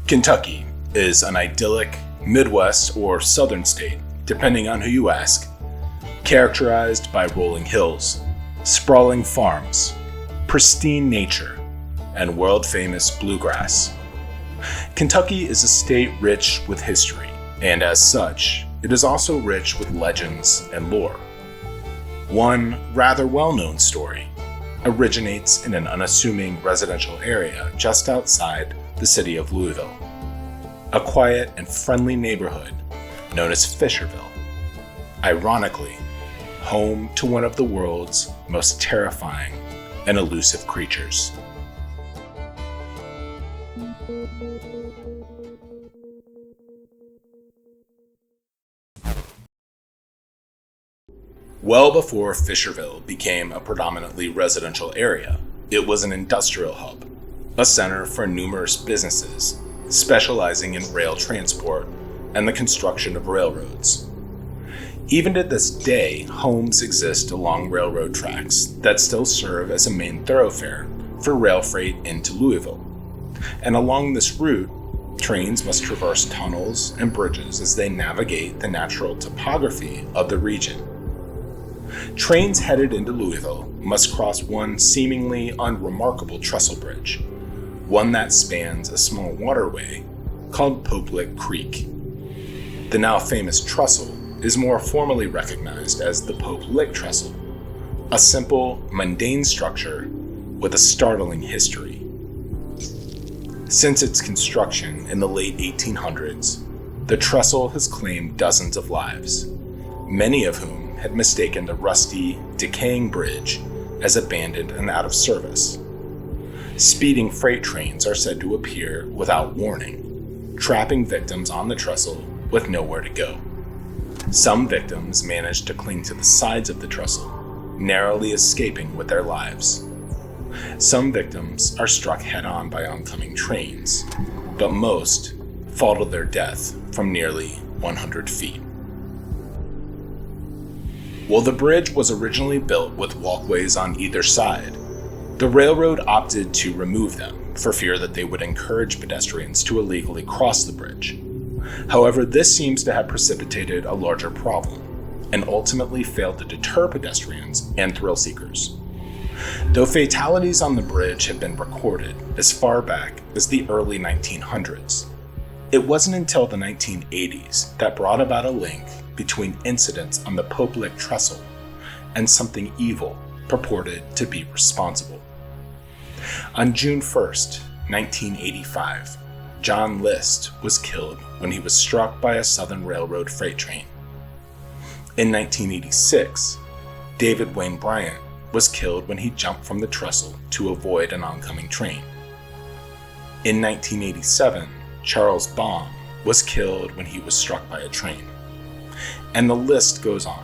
Kentucky is an idyllic Midwest or Southern state, depending on who you ask, characterized by rolling hills, sprawling farms, pristine nature, and world-famous bluegrass. Kentucky is a state rich with history, and as such, it is also rich with legends and lore. One rather well-known story originates in an unassuming residential area just outside the city of Louisville, a quiet and friendly neighborhood known as Fisherville, ironically, home to one of the world's most terrifying and elusive creatures. Well before Fisherville became a predominantly residential area, it was an industrial hub, a center for numerous businesses specializing in rail transport and the construction of railroads. Even to this day, homes exist along railroad tracks that still serve as a main thoroughfare for rail freight into Louisville. And along this route, trains must traverse tunnels and bridges as they navigate the natural topography of the region. Trains headed into Louisville must cross one seemingly unremarkable trestle bridge, one that spans a small waterway called Pope Creek. The now famous trestle is more formally recognized as the Pope Lick Trestle, a simple, mundane structure with a startling history. Since its construction in the late 1800s, the trestle has claimed dozens of lives, many of whom had mistaken the rusty, decaying bridge as abandoned and out of service. Speeding freight trains are said to appear without warning, trapping victims on the trestle with nowhere to go. Some victims manage to cling to the sides of the trestle, narrowly escaping with their lives. Some victims are struck head-on by oncoming trains, but most fall to their death from nearly 100 feet. While the bridge was originally built with walkways on either side, the railroad opted to remove them for fear that they would encourage pedestrians to illegally cross the bridge. However, this seems to have precipitated a larger problem and ultimately failed to deter pedestrians and thrill seekers. Though fatalities on the bridge have been recorded as far back as the early 1900s, it wasn't until the 1980s that brought about a link between incidents on the Pope Lick Trestle and something evil purported to be responsible. On June 1st, 1985, John List was killed when he was struck by a Southern Railroad freight train. In 1986, David Wayne Bryant was killed when he jumped from the trestle to avoid an oncoming train. In 1987, Charles Baum was killed when he was struck by a train. And the list goes on.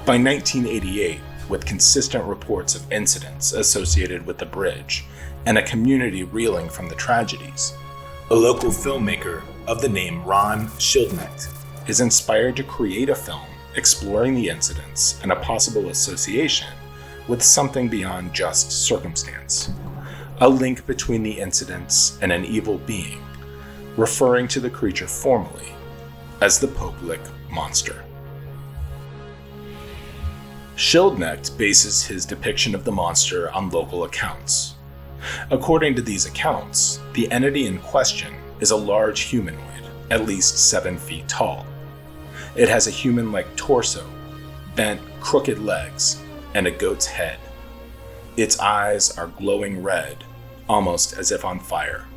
By 1988, with consistent reports of incidents associated with the bridge and a community reeling from the tragedies, a local filmmaker of the name Ron Schildknecht is inspired to create a film exploring the incidents and a possible association with something beyond just circumstance, a link between the incidents and an evil being, referring to the creature formally as the Pope Lick Monster. Schildknecht bases his depiction of the monster on local accounts. According to these accounts, the entity in question is a large humanoid, at least 7 feet tall. It has a human-like torso, bent, crooked legs, and a goat's head. Its eyes are glowing red, almost as if on fire.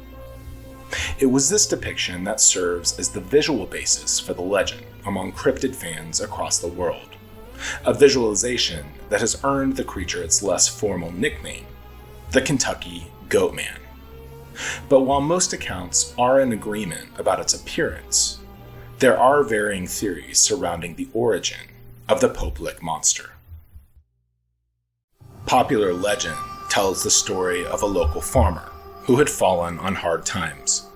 It was this depiction that serves as the visual basis for the legend among cryptid fans across the world, a visualization that has earned the creature its less formal nickname, the Kentucky Goatman. But while most accounts are in agreement about its appearance, there are varying theories surrounding the origin of the Pope Lick monster. Popular legend tells the story of a local farmer who had fallen on hard times.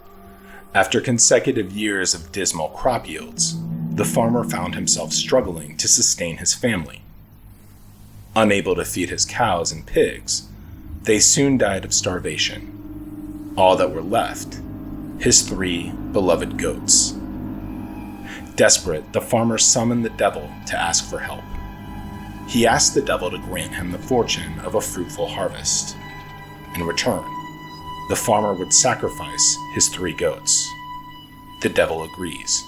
After consecutive years of dismal crop yields, the farmer found himself struggling to sustain his family. Unable to feed his cows and pigs, they soon died of starvation. All that were left his 3 beloved goats. Desperate, the farmer summoned the devil to ask for help. He asked the devil to grant him the fortune of a fruitful harvest. In return, the farmer would sacrifice his 3 goats. The devil agrees.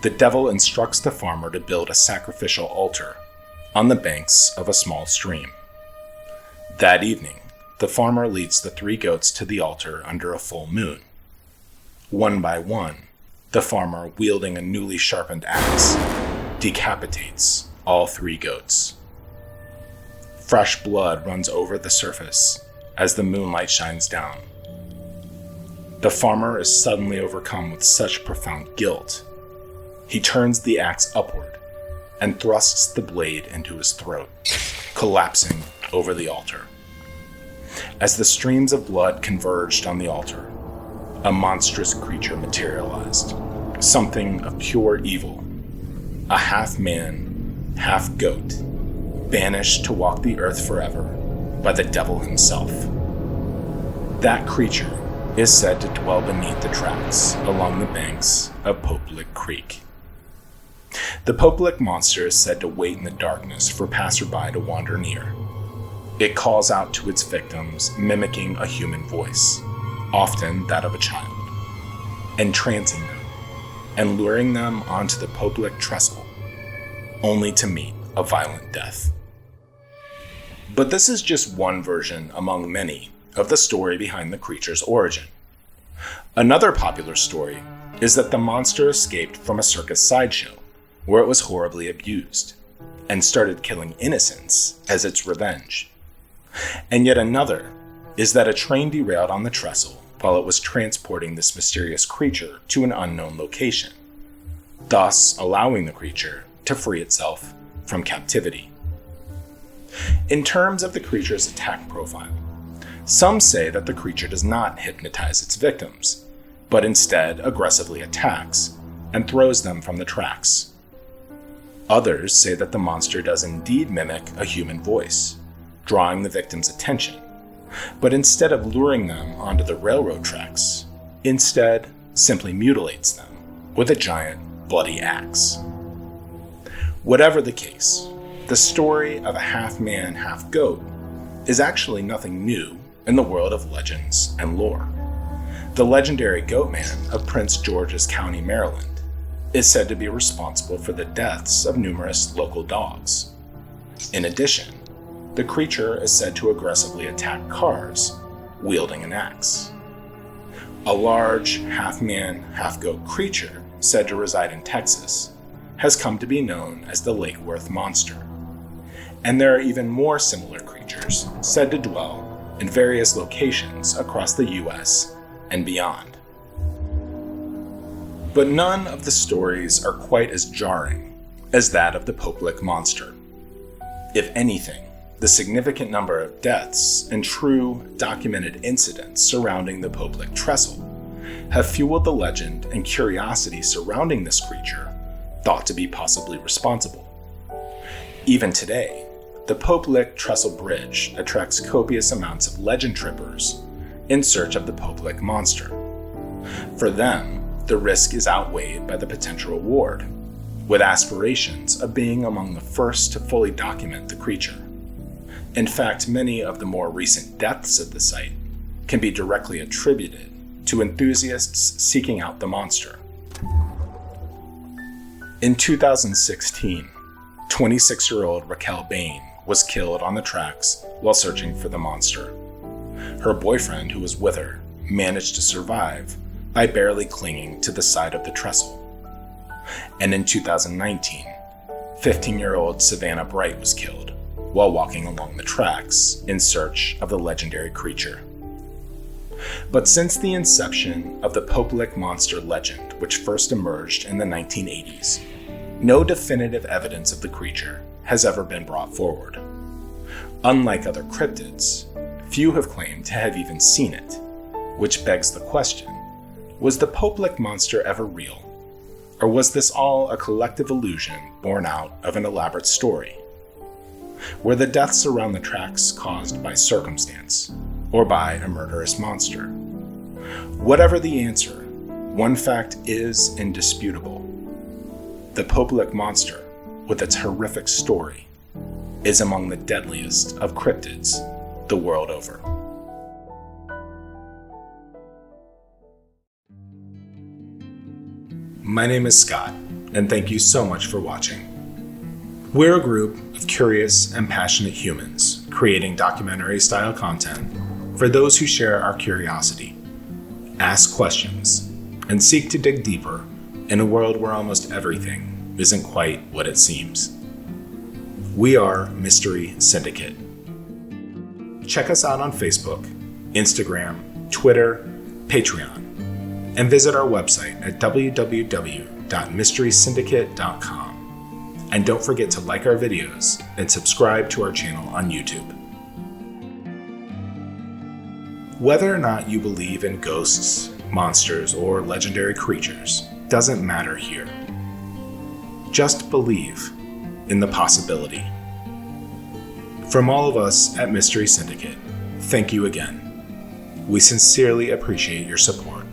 The devil instructs the farmer to build a sacrificial altar on the banks of a small stream. That evening, the farmer leads the 3 goats to the altar under a full moon. One by one, the farmer, wielding a newly sharpened axe, decapitates all 3 goats. Fresh blood runs over the surface as the moonlight shines down. The farmer is suddenly overcome with such profound guilt. He turns the axe upward and thrusts the blade into his throat, collapsing over the altar. As the streams of blood converged on the altar, a monstrous creature materialized, something of pure evil, a half-man, half-goat, banished to walk the earth forever by the devil himself. That creature is said to dwell beneath the tracks along the banks of Pope Lick Creek. The Pope Lick monster is said to wait in the darkness for passerby to wander near. It calls out to its victims, mimicking a human voice, often that of a child, entrancing them and luring them onto the Pope Lick trestle, only to meet a violent death. But this is just one version among many of the story behind the creature's origin. Another popular story is that the monster escaped from a circus sideshow where it was horribly abused and started killing innocents as its revenge. And yet another is that a train derailed on the trestle while it was transporting this mysterious creature to an unknown location, thus allowing the creature to free itself from captivity. In terms of the creature's attack profile, some say that the creature does not hypnotize its victims, but instead aggressively attacks and throws them from the tracks. Others say that the monster does indeed mimic a human voice, drawing the victim's attention, but instead of luring them onto the railroad tracks, instead simply mutilates them with a giant, bloody axe. Whatever the case, the story of a half-man, half-goat is actually nothing new in the world of legends and lore. The legendary Goatman of Prince George's County, Maryland, is said to be responsible for the deaths of numerous local dogs. In addition, the creature is said to aggressively attack cars, wielding an axe. A large, half-man, half-goat creature said to reside in Texas has come to be known as the Lake Worth Monster. And there are even more similar creatures said to dwell in various locations across the US and beyond. But none of the stories are quite as jarring as that of the Pope Lick monster. If anything, the significant number of deaths and true documented incidents surrounding the Pope Lick trestle have fueled the legend and curiosity surrounding this creature thought to be possibly responsible. Even today, the Pope Lick Trestle Bridge attracts copious amounts of legend trippers in search of the Pope Lick monster. For them, the risk is outweighed by the potential reward, with aspirations of being among the first to fully document the creature. In fact, many of the more recent deaths at the site can be directly attributed to enthusiasts seeking out the monster. In 2016, 26-year-old Raquel BAIN was killed on the tracks while searching for the monster. Her boyfriend, who was with her, managed to survive by barely clinging to the side of the trestle. And in 2019, 15-year-old Savannah Bright was killed while walking along the tracks in search of the legendary creature. But since the inception of the Pope Lick monster legend, which first emerged in the 1980s, no definitive evidence of the creature has ever been brought forward. Unlike other cryptids, few have claimed to have even seen it, which begs the question, was the Pope Lick monster ever real? Or was this all a collective illusion born out of an elaborate story? Were the deaths around the tracks caused by circumstance, or by a murderous monster? Whatever the answer, one fact is indisputable. The Popelic monster, with its horrific story, is among the deadliest of cryptids the world over. My name is Scott, and thank you so much for watching. We're a group of curious and passionate humans creating documentary-style content for those who share our curiosity, ask questions, and seek to dig deeper in a world where almost everything isn't quite what it seems. We are Mystery Syndicate. Check us out on Facebook, Instagram, Twitter, Patreon, and visit our website at www.mysterysyndicate.com. And don't forget to like our videos and subscribe to our channel on YouTube. Whether or not you believe in ghosts, monsters, or legendary creatures doesn't matter here. Just believe in the possibility. From all of us at Mystery Syndicate, thank you again. We sincerely appreciate your support.